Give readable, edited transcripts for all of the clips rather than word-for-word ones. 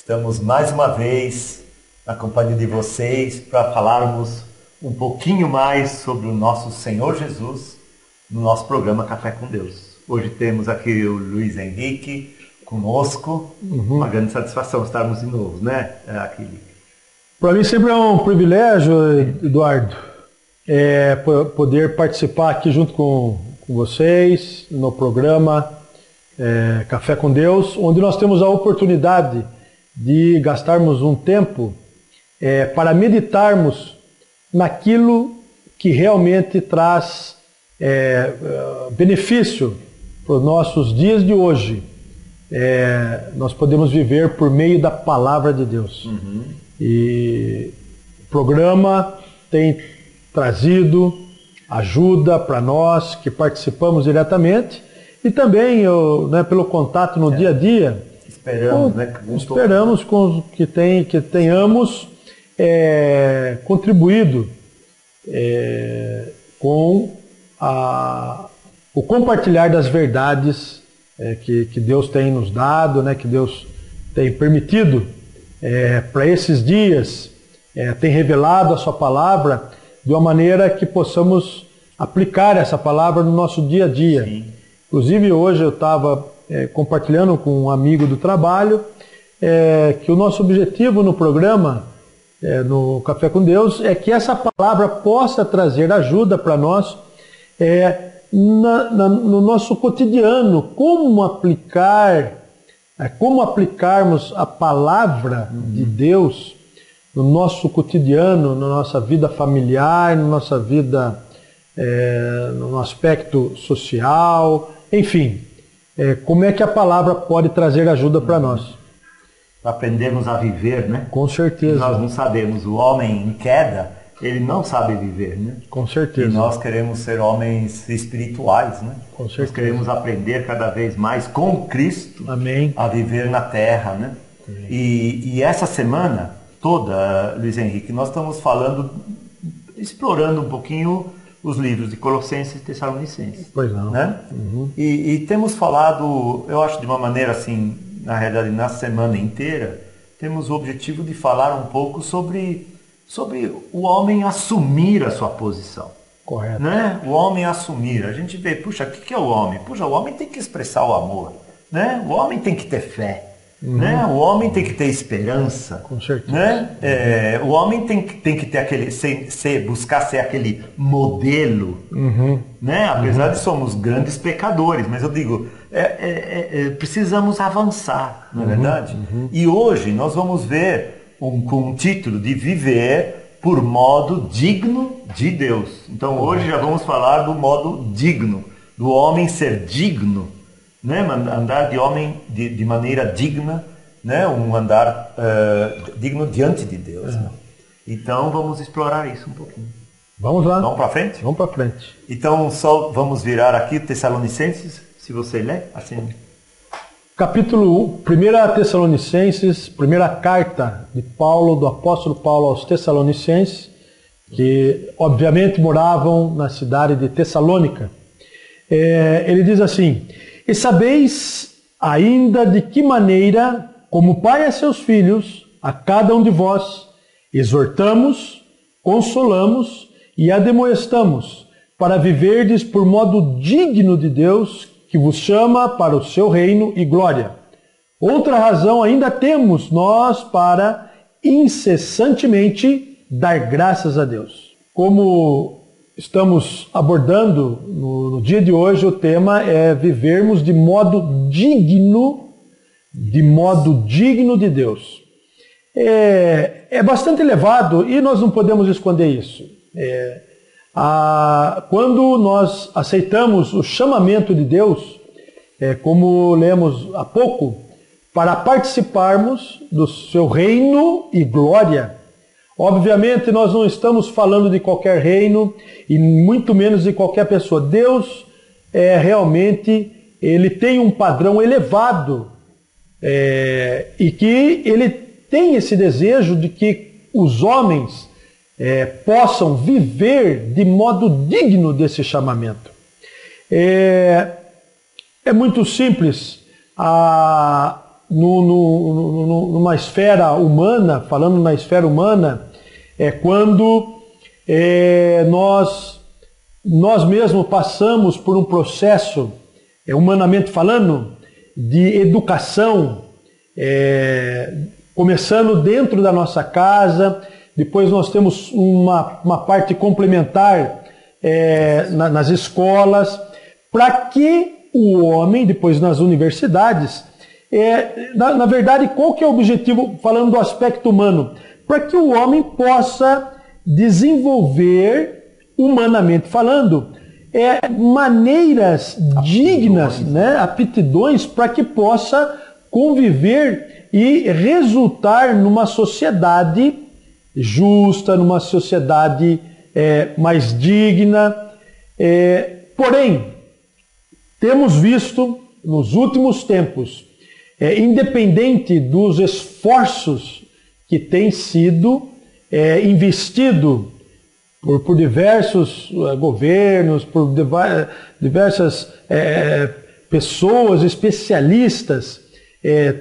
Estamos mais uma vez na companhia de vocês para falarmos um pouquinho mais sobre o nosso Senhor Jesus no nosso programa Café com Deus. Hoje temos aqui o Luiz Henrique conosco. Uma grande satisfação estarmos de novo, né, Aquile? Para mim sempre é um privilégio, Eduardo, poder participar aqui junto com vocês no programa Café com Deus, onde nós temos a oportunidade de gastarmos um tempo para meditarmos naquilo que realmente traz benefício para os nossos dias de hoje. Nós podemos viver por meio da palavra de Deus. E o programa tem trazido ajuda para nós que participamos diretamente e também pelo contato no dia a dia. Esperamos que tenhamos contribuído com o compartilhar das verdades que Deus tem nos dado, né, que Deus tem permitido para esses dias, tem revelado a sua palavra de uma maneira que possamos aplicar essa palavra no nosso dia a dia. Sim. Inclusive hoje eu estava compartilhando com um amigo do trabalho que o nosso objetivo no programa, no Café com Deus, é que essa palavra possa trazer ajuda para nós no nosso cotidiano, como aplicarmos a palavra de Deus no nosso cotidiano, na nossa vida familiar, na nossa vida no aspecto social, enfim, como é que a palavra pode trazer ajuda para nós. Aprendemos a viver, né? Com certeza. Nós não sabemos, o homem em queda, ele não sabe viver, né? Com certeza. E nós queremos ser homens espirituais, né? Com certeza. Nós queremos aprender cada vez mais com Cristo. Amém. A viver na terra, né? E essa semana toda, Luiz Henrique, nós estamos explorando um pouquinho os livros de Colossenses e Tessalonicenses. Pois não. Né? E temos falado, eu acho de uma maneira assim, na realidade na semana inteira, temos o objetivo de falar um pouco sobre o homem assumir a sua posição. Correto. Né? O homem assumir. A gente vê, puxa, o que é o homem? Puxa, o homem tem que expressar o amor. Né? O homem tem que ter fé. Né? O homem tem que ter esperança. Com certeza. Né? O homem tem que ter buscar ser aquele modelo. Né? Apesar de somos grandes pecadores, mas eu digo, precisamos avançar, não é verdade? E hoje nós vamos ver com um título de viver por modo digno de Deus. Então hoje já vamos falar do modo digno, do homem ser digno. Né? Andar de maneira digna, né? Um andar digno diante de Deus. Né? Então vamos explorar isso um pouquinho. Vamos lá. Vamos para frente? Vamos para frente. Então só vamos virar aqui Tessalonicenses, se você ler assim. Capítulo 1 Tessalonicenses, primeira carta de Paulo, do apóstolo Paulo aos Tessalonicenses, que obviamente moravam na cidade de Tessalônica. Ele diz assim: e sabeis ainda de que maneira, como pai a seus filhos, a cada um de vós, exortamos, consolamos e admoestamos, para viverdes por modo digno de Deus, que vos chama para o seu reino e glória. Outra razão ainda temos nós para incessantemente dar graças a Deus. Como estamos abordando no dia de hoje, o tema é vivermos de modo digno de Deus. É bastante elevado e nós não podemos esconder isso. Quando nós aceitamos o chamamento de Deus, como lemos há pouco, para participarmos do seu reino e glória. Obviamente nós não estamos falando de qualquer reino e muito menos de qualquer pessoa. Deus realmente ele tem um padrão elevado e que ele tem esse desejo de que os homens possam viver de modo digno desse chamamento. É muito simples. numa esfera humana, falando na esfera humana, é quando nós mesmos passamos por um processo, humanamente falando, de educação, começando dentro da nossa casa, depois nós temos uma parte complementar nas escolas, para que o homem, depois nas universidades, na verdade, qual que é o objetivo, falando do aspecto humano? Para que o homem possa desenvolver, humanamente falando, maneiras dignas, né, aptidões, para que possa conviver e resultar numa sociedade justa, numa sociedade mais digna. Porém, temos visto nos últimos tempos, independente dos esforços que têm sido investido por diversos governos, por diversas pessoas, especialistas,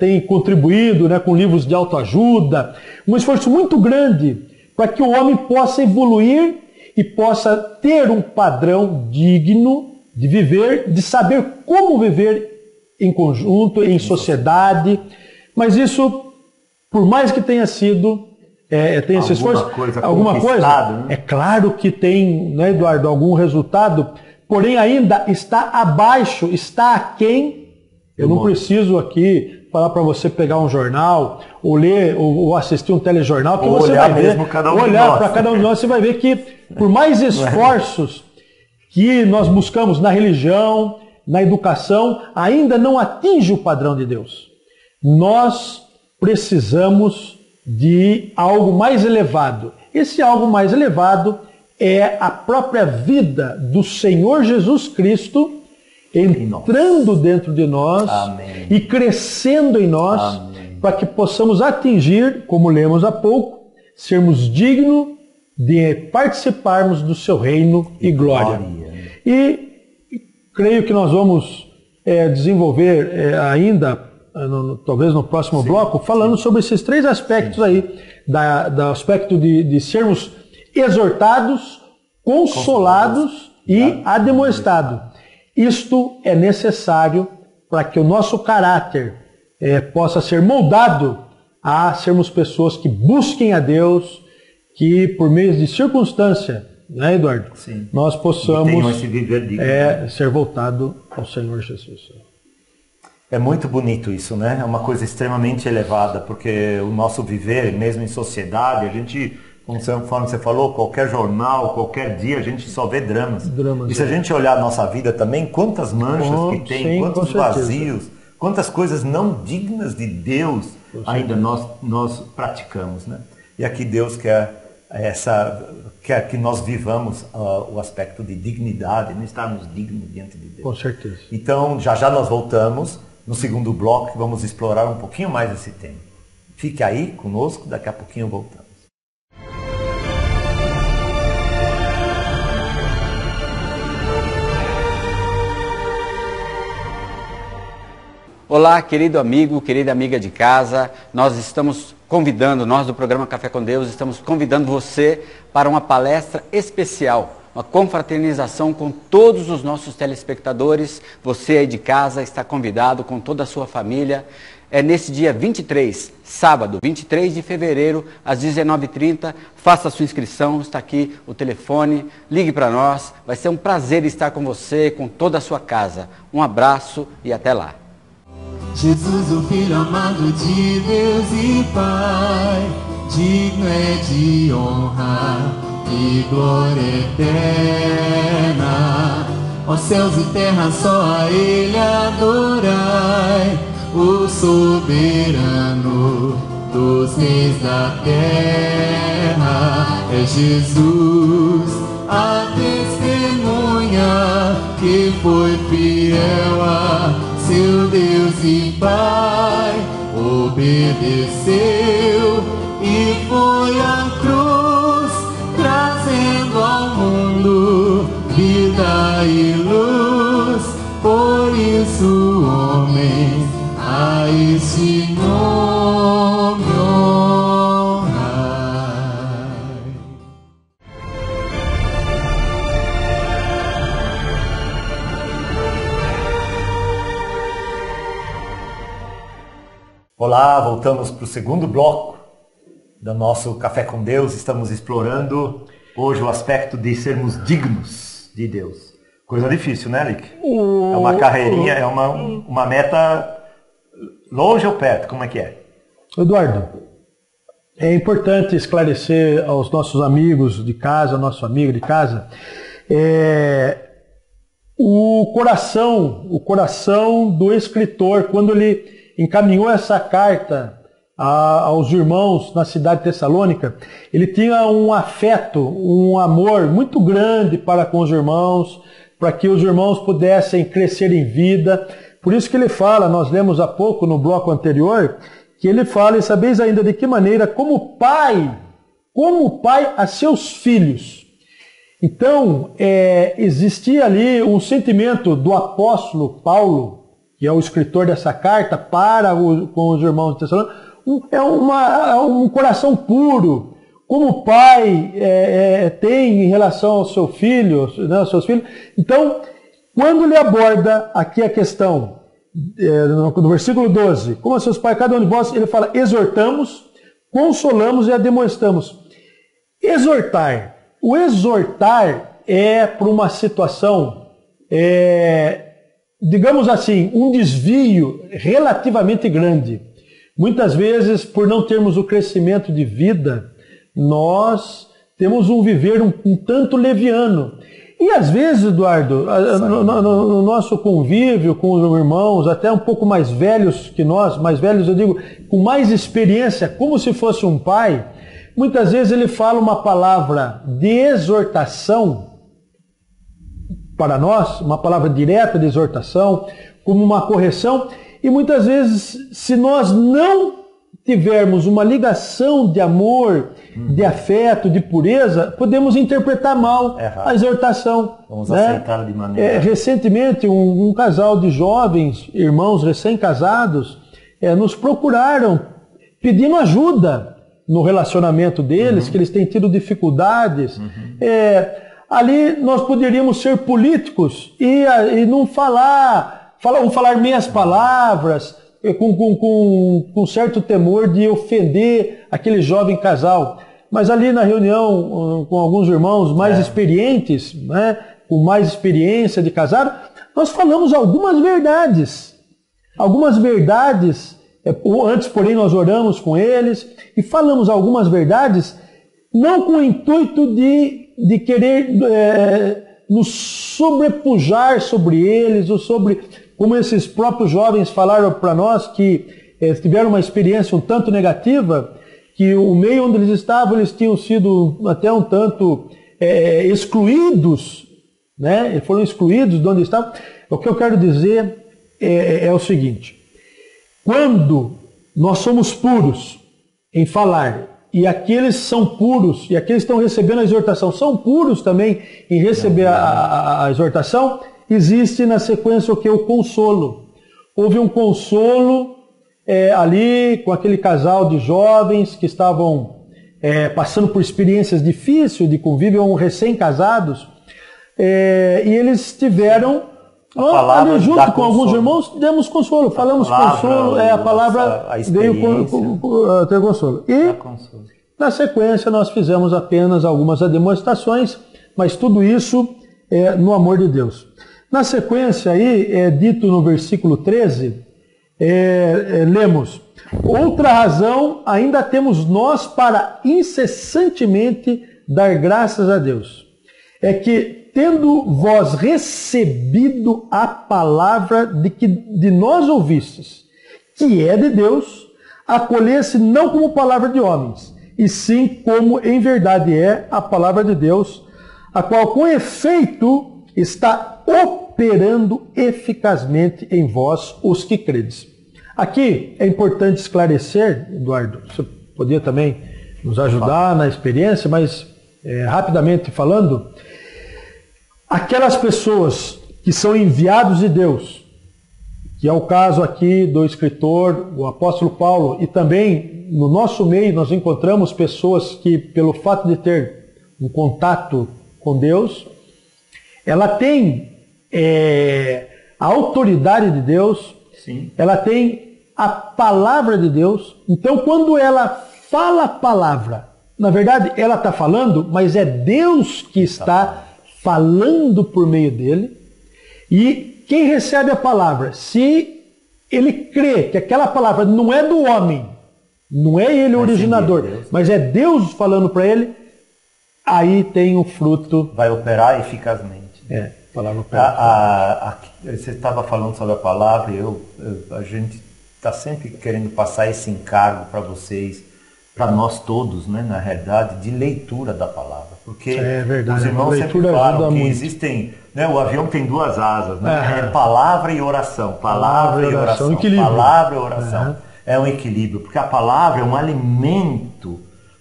têm contribuído, né, com livros de autoajuda, um esforço muito grande para que o homem possa evoluir e possa ter um padrão digno de viver, de saber como viver em conjunto, em sociedade. Mas isso, por mais que tenha sido, tenha esse esforço, alguma coisa, né? É claro que tem, né, Eduardo, algum resultado, porém ainda está abaixo, está aquém. Eu não preciso aqui falar para você pegar um jornal, ou ler, ou assistir um telejornal, que você vai ver, olhar para cada um de nós, você vai ver que por mais esforços que nós buscamos na religião, na educação, ainda não atinge o padrão de Deus. Nós precisamos de algo mais elevado. Esse algo mais elevado é a própria vida do Senhor Jesus Cristo entrando dentro de nós. Amém. E crescendo em nós, para que possamos atingir, como lemos há pouco, sermos dignos de participarmos do seu reino e glória. E creio que nós vamos desenvolver ainda, talvez no próximo bloco, falando sobre esses três aspectos aí, do aspecto de sermos exortados, consolados e admoestados. Isto é necessário para que o nosso caráter possa ser moldado a sermos pessoas que busquem a Deus, que por meio de circunstância, né, Eduardo? Sim. Nós possamos ser voltado ao Senhor Jesus. É muito bonito isso, né? É uma coisa extremamente elevada, porque o nosso viver, mesmo em sociedade, a gente, conforme você falou, qualquer jornal, qualquer dia, a gente só vê dramas. E se a gente olhar a nossa vida também, quantas manchas que tem, sim, quantos vazios, quantas coisas não dignas de Deus ainda nós praticamos, né? E aqui Deus quer que nós vivamos o aspecto de dignidade, não estarmos dignos diante de Deus. Com certeza. Então, já nós voltamos no segundo bloco, que vamos explorar um pouquinho mais esse tema. Fique aí conosco, daqui a pouquinho voltamos. Olá, querido amigo, querida amiga de casa, nós do programa Café com Deus, estamos convidando você para uma palestra especial, uma confraternização com todos os nossos telespectadores. Você aí de casa está convidado com toda a sua família. É nesse dia 23, sábado, 23 de fevereiro, às 19h30. Faça a sua inscrição, está aqui o telefone, ligue para nós. Vai ser um prazer estar com você, com toda a sua casa. Um abraço e até lá. Jesus, o Filho amado de Deus e Pai, digno é de honra e glória eterna. Ó céus e terra, só a Ele adorai, o soberano dos reis da terra. É Jesus, a testemunha que foi fiel a seu Deus e Pai, obedeceu e foi à cruz, trazendo ao mundo vida e luz. Por isso o homem a esse nome honrai. Olá, voltamos para o segundo bloco do nosso Café com Deus. Estamos explorando hoje o aspecto de sermos dignos de Deus. Coisa difícil, né, Lick? É uma carreirinha, é uma meta longe ou perto, como é que é? Eduardo, é importante esclarecer aos nossos amigos de casa, ao nosso amigo de casa, o coração do escritor, quando ele encaminhou essa carta aos irmãos na cidade de Tessalônica, ele tinha um afeto, um amor muito grande para com os irmãos, para que os irmãos pudessem crescer em vida. Por isso que ele fala, nós lemos há pouco no bloco anterior, que ele fala, e sabeis ainda de que maneira, como pai a seus filhos. Então, existia ali um sentimento do apóstolo Paulo, que é o escritor dessa carta, com os irmãos de Tessalônica, um coração puro, como o pai tem em relação ao seu filho, né, aos seus filhos. Então, quando ele aborda aqui a questão, no versículo 12, como a seus pais, cada um de vós, ele fala, exortamos, consolamos e ademoestamos. Exortar. O exortar é para uma situação, digamos assim, um desvio relativamente grande. Muitas vezes, por não termos o crescimento de vida, nós temos um viver um tanto leviano. E às vezes, Eduardo, no nosso convívio com os irmãos, até um pouco mais velhos que nós, mais velhos eu digo, com mais experiência, como se fosse um pai, muitas vezes ele fala uma palavra de exortação para nós, uma palavra direta de exortação, como uma correção, e muitas vezes, se nós não tivermos uma ligação de amor, de afeto, de pureza, podemos interpretar mal a exortação. Vamos aceitar de maneira... recentemente, um casal de jovens, irmãos recém-casados, nos procuraram pedindo ajuda no relacionamento deles, que eles têm tido dificuldades. Ali nós poderíamos ser políticos e não falar meias palavras, com certo temor de ofender aquele jovem casal. Mas ali na reunião com alguns irmãos mais experientes, né, com mais experiência de casado, nós falamos algumas verdades. Antes, porém, nós oramos com eles e falamos algumas verdades, não com o intuito de querer nos sobrepujar sobre eles, ou sobre, como esses próprios jovens falaram para nós, que tiveram uma experiência um tanto negativa, que o meio onde eles estavam, eles tinham sido até um tanto excluídos, né? Eles foram excluídos de onde estavam. O que eu quero dizer é o seguinte: quando nós somos puros em falar, e aqueles são puros, e aqueles que estão recebendo a exortação são puros também em receber a exortação, existe na sequência o que? O consolo. Houve um consolo ali com aquele casal de jovens que estavam passando por experiências difíceis de convívio, recém-casados, e eles tiveram, ali junto com alguns irmãos, demos consolo, falamos consolo, a palavra veio ter consolo. E na sequência nós fizemos apenas algumas demonstrações, mas tudo isso no amor de Deus. Na sequência aí, dito no versículo 13, lemos: outra razão ainda temos nós para incessantemente dar graças a Deus, é que, tendo vós recebido a palavra de nós ouvistes, que é de Deus, acolhesse não como palavra de homens, e sim como em verdade é a palavra de Deus, a qual com efeito está operando eficazmente em vós os que credes. Aqui é importante esclarecer, Eduardo, você podia também nos ajudar na experiência, mas rapidamente falando, aquelas pessoas que são enviados de Deus, que é o caso aqui do escritor, o apóstolo Paulo, e também no nosso meio nós encontramos pessoas que, pelo fato de ter um contato com Deus, ela tem a autoridade de Deus, Sim. ela tem a palavra de Deus. Então, quando ela fala a palavra, na verdade, ela está falando, mas é Deus que está falando por meio dele. E quem recebe a palavra, se ele crê que aquela palavra não é do homem, não é ele o originador, mas é Deus falando para ele, aí tem o fruto. Vai operar eficazmente. A palavra opera. Você estava falando sobre a palavra, a gente está sempre querendo passar esse encargo para vocês, para nós todos, né, na realidade, de leitura da palavra. Porque verdade, os irmãos sempre falam que muito. existem, né, o avião tem duas asas, né? É palavra e oração, palavra e oração, equilíbrio. Palavra e oração. É um equilíbrio, porque a palavra é um alimento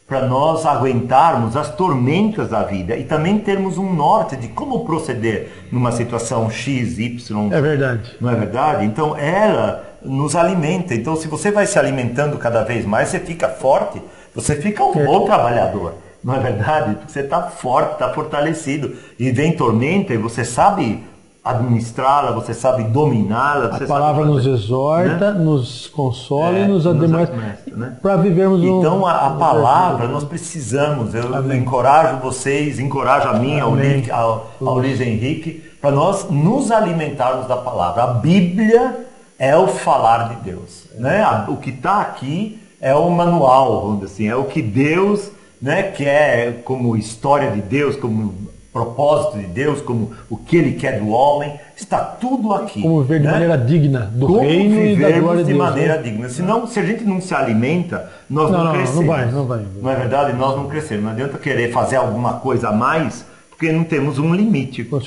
para nós aguentarmos as tormentas da vida e também termos um norte de como proceder numa situação X, Y. É verdade. Não é verdade? Então ela nos alimenta. Então se você vai se alimentando cada vez mais, você fica forte, você fica um bom trabalhador. Não é verdade? Você está forte, está fortalecido. E vem tormenta e você sabe administrá-la, você sabe dominá-la. A palavra nos exorta, né? Nos consola e nos admoesta, né? Para vivermos Então a palavra nós precisamos. Eu encorajo vocês, encorajo a mim, ao Luiz Henrique, para nós nos alimentarmos da palavra. A Bíblia é o falar de Deus, né? O que está aqui é o manual, vamos dizer assim, é o que Deus, né, quer como história de Deus, como propósito de Deus, como o que Ele quer do homem, está tudo aqui. Como viver de maneira digna do como reino e da glória de Deus. de maneira digna. Senão, se a gente não se alimenta, nós não crescemos. Não vai. Não é verdade? Nós não crescemos. Não adianta querer fazer alguma coisa a mais, porque não temos um limite por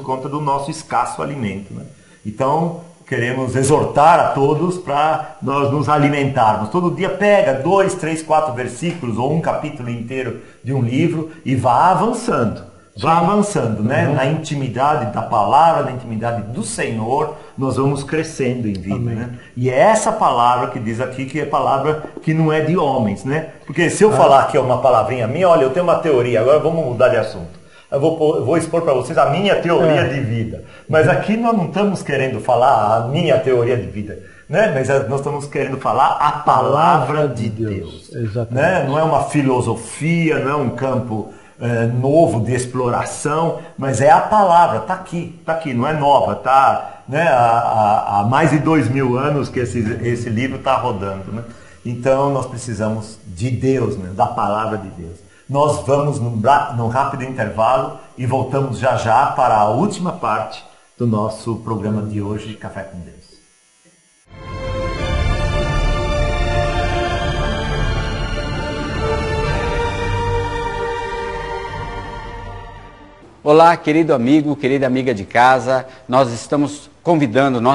conta do nosso escasso alimento, né? Então, queremos exortar a todos para nós nos alimentarmos. Todo dia pega 2, 3, 4 versículos ou um capítulo inteiro de um livro e vá avançando. Vá avançando, né? Na intimidade da palavra, na intimidade do Senhor, nós vamos crescendo em vida, né? E é essa palavra que diz aqui que é palavra que não é de homens, né? Porque se eu falar que é uma palavrinha minha, olha, eu tenho uma teoria, agora vamos mudar de assunto. Eu vou expor para vocês a minha teoria de vida. Mas aqui nós não estamos querendo falar a minha teoria de vida, né? Mas nós estamos querendo falar a palavra de Deus. Exatamente. Né? Não é uma filosofia, não é um campo novo de exploração, mas é a palavra, está aqui, não é nova, está, né, há mais de 2000 anos que esse livro está rodando, né? Então nós precisamos de Deus, né, da palavra de Deus. Nós vamos num rápido intervalo e voltamos já para a última parte do nosso programa de hoje, Café com Deus. Olá, querido amigo, querida amiga de casa, nós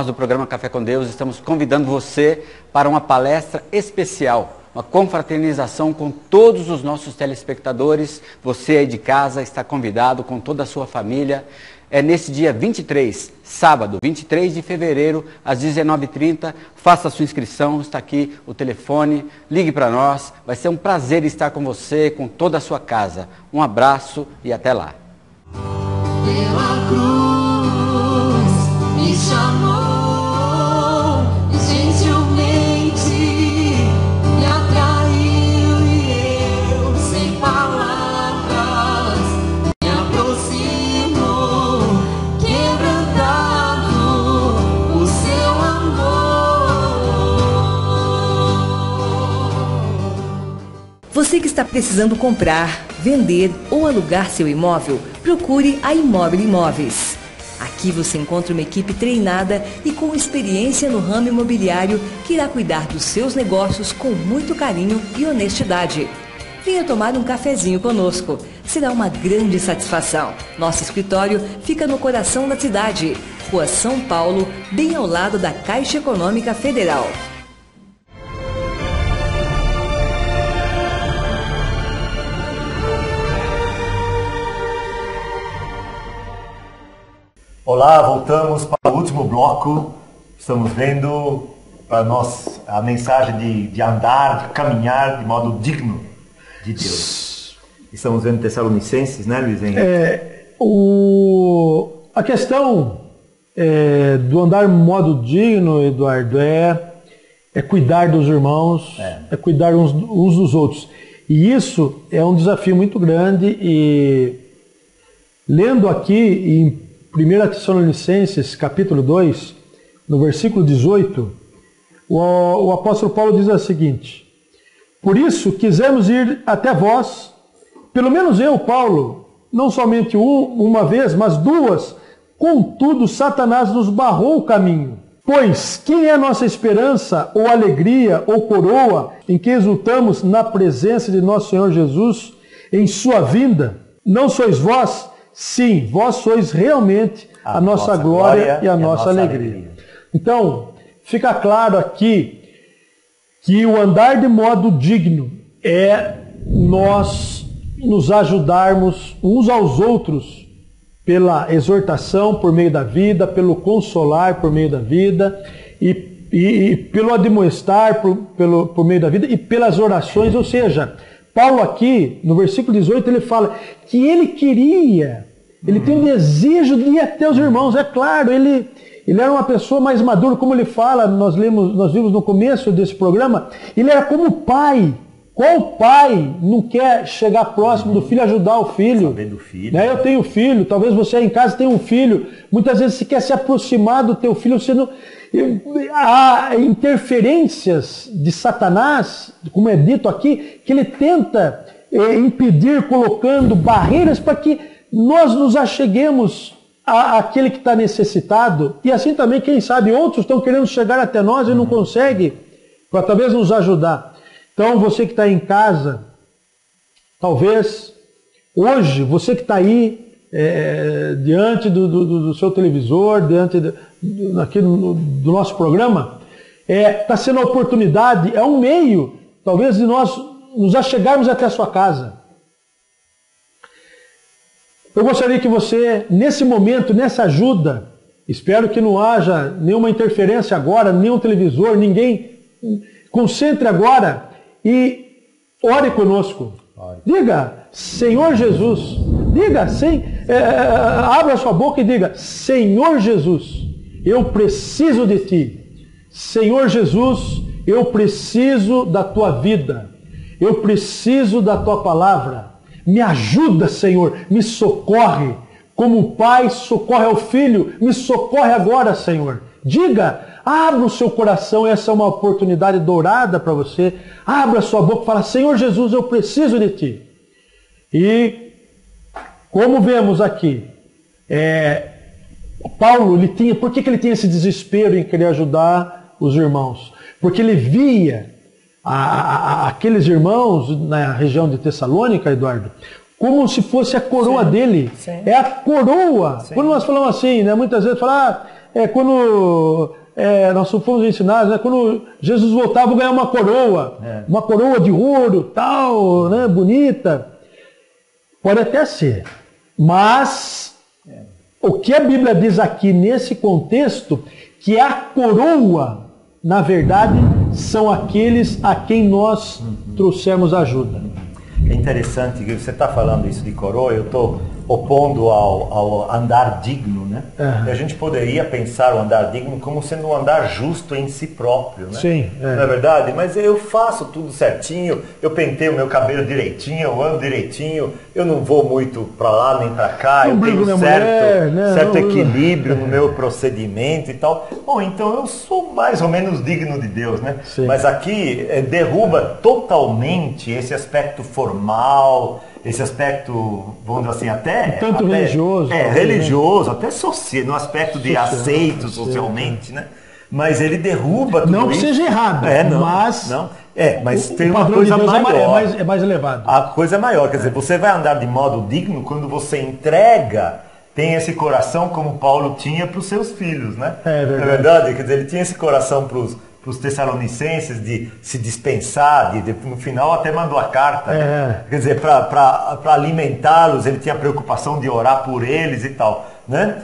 do programa Café com Deus, estamos convidando você para uma palestra especial, uma confraternização com todos os nossos telespectadores. Você aí de casa está convidado com toda a sua família. É nesse dia 23, sábado, 23 de fevereiro, às 19h30. Faça a sua inscrição, está aqui o telefone, ligue para nós. Vai ser um prazer estar com você, com toda a sua casa. Um abraço e até lá. Pela cruz me chamou, gentilmente me atraiu e eu, sem palavras, me aproximo, quebrantado o seu amor. Você que está precisando comprar, vender ou alugar seu imóvel, procure a Immobile Imóveis. Aqui você encontra uma equipe treinada e com experiência no ramo imobiliário que irá cuidar dos seus negócios com muito carinho e honestidade. Venha tomar um cafezinho conosco. Será uma grande satisfação. Nosso escritório fica no coração da cidade, Rua São Paulo, bem ao lado da Caixa Econômica Federal. Olá, voltamos para o último bloco, Estamos vendo para nós a mensagem de andar, de caminhar de modo digno de Deus. Estamos vendo Tessalonicenses, né, Luiz Henrique? A questão do andar de modo digno, Eduardo, é cuidar dos irmãos, é cuidar uns dos outros. E isso é um desafio muito grande. E lendo aqui em 1 Tessalonicenses, capítulo 2, no versículo 18, o apóstolo Paulo diz o seguinte: por isso quisemos ir até vós, pelo menos eu, Paulo, não somente uma vez, mas duas, contudo Satanás nos barrou o caminho. Pois quem é a nossa esperança, ou alegria, ou coroa, em que exultamos na presença de nosso Senhor Jesus, em sua vinda? Não sois vós? Sim, vós sois realmente a nossa glória e a nossa alegria. Então, fica claro aqui que o andar de modo digno é nós nos ajudarmos uns aos outros pela exortação por meio da vida, pelo consolar por meio da vida e pelo admoestar por meio da vida e pelas orações. Ou seja, Paulo aqui, no versículo 18, ele fala que ele queria, ele tem um desejo de ir até os irmãos. É claro, ele era uma pessoa mais madura, como ele fala, nós vimos no começo desse programa, ele era como pai. Qual pai não quer chegar próximo do filho, ajudar o filho? Saber do filho. Né? Eu tenho filho, talvez você aí em casa tenha um filho. Muitas vezes você quer se aproximar do teu filho, você não... Há interferências de Satanás, como é dito aqui, que ele tenta impedir, colocando barreiras para que nós nos acheguemos àquele que está necessitado. E assim também, quem sabe, outros estão querendo chegar até nós e não conseguem, para talvez nos ajudar. Então, você que está em casa, talvez hoje, você que está aí diante do seu televisor, diante aqui do nosso programa, está sendo a oportunidade, é um meio, talvez, de nós nos achegarmos até a sua casa. Eu gostaria que você, nesse momento, nessa ajuda, espero que não haja nenhuma interferência agora, nenhum televisor, ninguém, concentre agora e ore conosco. Diga, Senhor Jesus, diga, abra sua boca e diga, Senhor Jesus, eu preciso de Ti. Senhor Jesus, eu preciso da Tua vida. Eu preciso da Tua palavra. Me ajuda, Senhor, me socorre. Como o pai socorre ao filho, me socorre agora, Senhor. Diga, abra o seu coração, essa é uma oportunidade dourada para você. Abra a sua boca e fala, Senhor Jesus, eu preciso de Ti. E como vemos aqui, Paulo, por que ele tinha esse desespero em querer ajudar os irmãos? Porque ele via aqueles irmãos na região de Tessalônica, Eduardo, como se fosse a coroa dele. Sim. É a coroa. Sim. Quando nós falamos assim, né, muitas vezes falamos, quando nós fomos ensinados, né, quando Jesus voltava, vou ganhar uma coroa de ouro, tal, né, bonita. Pode até ser, mas o que a Bíblia diz aqui nesse contexto, que a coroa, na verdade, são aqueles a quem nós trouxemos ajuda. É interessante que você está falando isso de coroa, eu estou opondo ao andar digno, né? E a gente poderia pensar o andar digno como sendo um andar justo em si próprio, né? Sim. Não é verdade? Mas eu faço tudo certinho, eu penteio o meu cabelo direitinho, eu ando direitinho, eu não vou muito para lá nem para cá, eu tenho certo equilíbrio no meu procedimento e tal. Bom, então eu sou mais ou menos digno de Deus, né? Sim. Mas aqui derruba totalmente esse aspecto formal, esse aspecto, vamos dizer assim, até religioso. Religioso, até no aspecto de aceito socialmente, né? Mas ele derruba tudo isso. Não que seja errado, mas tem uma coisa maior. É mais elevado. A coisa é maior, quer dizer, você vai andar de modo digno quando você entrega, tem esse coração como Paulo tinha para os seus filhos, né? É verdade. Não é verdade? Quer dizer, ele tinha esse coração para os Tessalonicenses de se dispensar, no final até mandou a carta, né? Quer dizer, para alimentá-los, ele tinha a preocupação de orar por eles e tal. né?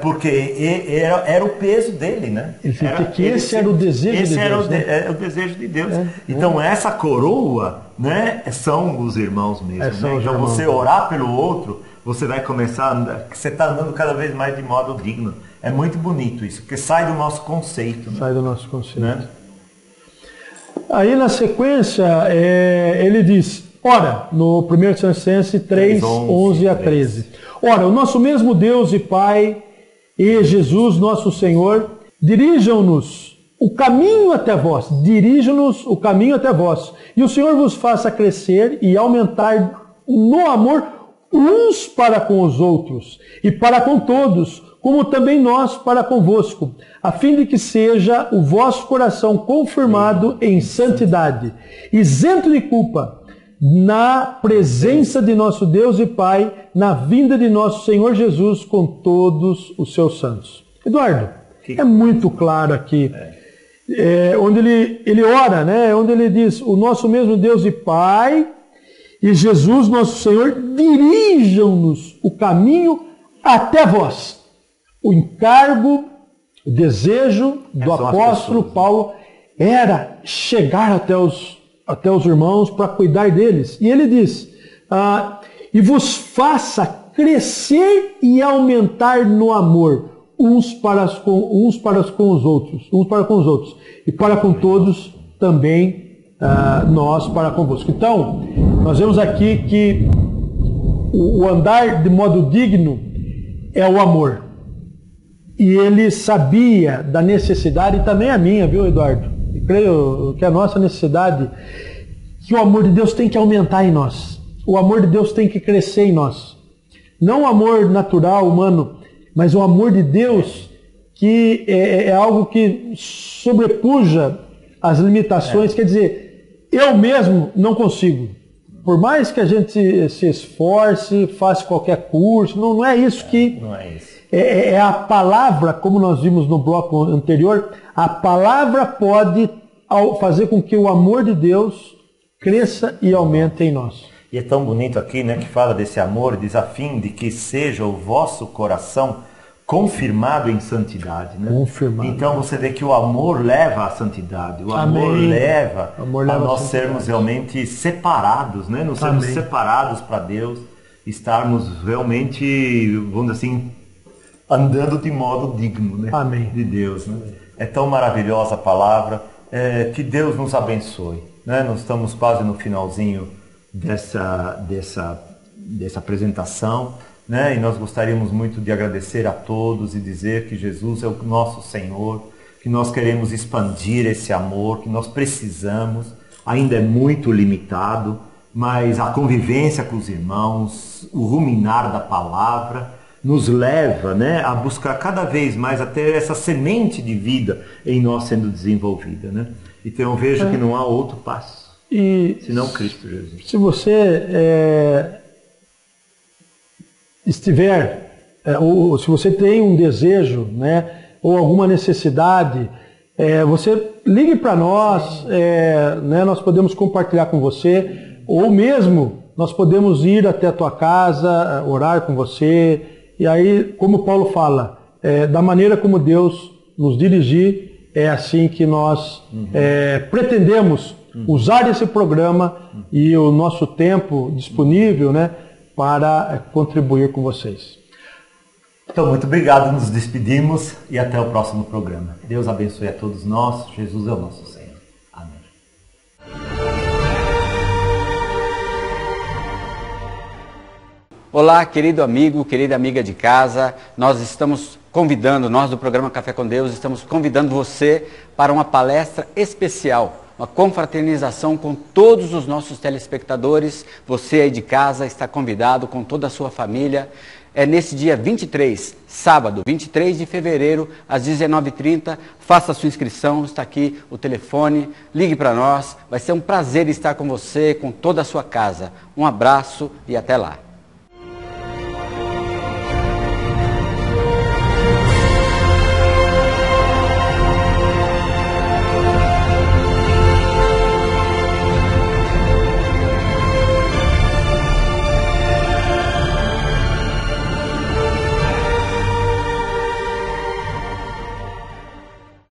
Porque era o peso dele, né? Esse era o desejo de Deus. É o desejo de Deus. Então essa coroa, né, são os irmãos mesmo. Né? Então você orar pelo outro, você vai começar a andar, você está andando cada vez mais de modo digno. É muito bonito isso, porque sai do nosso conceito. Né? Sai do nosso conceito. Né? Aí na sequência, ele diz, ora, no 1 Tessalonicenses 3, 11 a 13. Ora, o nosso mesmo Deus e Pai e Jesus, nosso Senhor, dirijam-nos o caminho até vós. Dirijam-nos o caminho até vós. E o Senhor vos faça crescer e aumentar no amor uns para com os outros e para com todos, como também nós para convosco, a fim de que seja o vosso coração confirmado em santidade, isento de culpa, na presença de nosso Deus e Pai, na vinda de nosso Senhor Jesus com todos os seus santos. Eduardo, é muito claro aqui, onde ele ora, né? Onde ele diz, o nosso mesmo Deus e Pai e Jesus, nosso Senhor, dirijam-nos o caminho até vós. O encargo, o desejo do apóstolo Paulo era chegar até os irmãos para cuidar deles. E ele diz, e vos faça crescer e aumentar no amor, uns para com os outros, e para com todos também nós para convosco. Então, nós vemos aqui que o andar de modo digno é o amor. E ele sabia da necessidade, e também a minha, viu, Eduardo? Eu creio que a nossa necessidade, que o amor de Deus tem que aumentar em nós. O amor de Deus tem que crescer em nós. Não o amor natural, humano, mas o amor de Deus, que é algo que sobrepuja as limitações. Quer dizer, eu mesmo não consigo. Por mais que a gente se esforce, faça qualquer curso, não é isso que... Não é isso. É a palavra, como nós vimos no bloco anterior, a palavra pode fazer com que o amor de Deus cresça e aumente em nós. E é tão bonito aqui, né, que fala desse amor, diz a fim de que seja o vosso coração confirmado em santidade. Né? Confirmado. Então você vê que o amor leva à santidade, o amor leva a nós sermos realmente separados, né? Nós sermos separados para Deus, estarmos realmente, vamos dizer assim, andando de modo digno, né? De Deus. Né? É tão maravilhosa a palavra, que Deus nos abençoe. Né? Nós estamos quase no finalzinho dessa apresentação, né? E nós gostaríamos muito de agradecer a todos e dizer que Jesus é o nosso Senhor, que nós queremos expandir esse amor, que nós precisamos, ainda é muito limitado, mas a convivência com os irmãos, o ruminar da palavra, nos leva, né, a buscar cada vez mais até essa semente de vida em nós sendo desenvolvida. Né? Então eu vejo que não há outro passo, senão Cristo Jesus. Se você ou se você tem um desejo, né, ou alguma necessidade, você ligue para nós, né, nós podemos compartilhar com você, ou mesmo nós podemos ir até a tua casa, orar com você. E aí, como Paulo fala, da maneira como Deus nos dirigir, é assim que nós pretendemos usar esse programa e o nosso tempo disponível, né, para contribuir com vocês. Então, muito obrigado, nos despedimos e até o próximo programa. Deus abençoe a todos nós, Jesus é o nosso Senhor. Amém. Olá, querido amigo, querida amiga de casa, nós do programa Café com Deus, estamos convidando você para uma palestra especial, uma confraternização com todos os nossos telespectadores. Você aí de casa está convidado com toda a sua família. É nesse dia 23, sábado, 23 de fevereiro, às 19h30. Faça a sua inscrição, está aqui o telefone, ligue para nós. Vai ser um prazer estar com você, com toda a sua casa. Um abraço e até lá.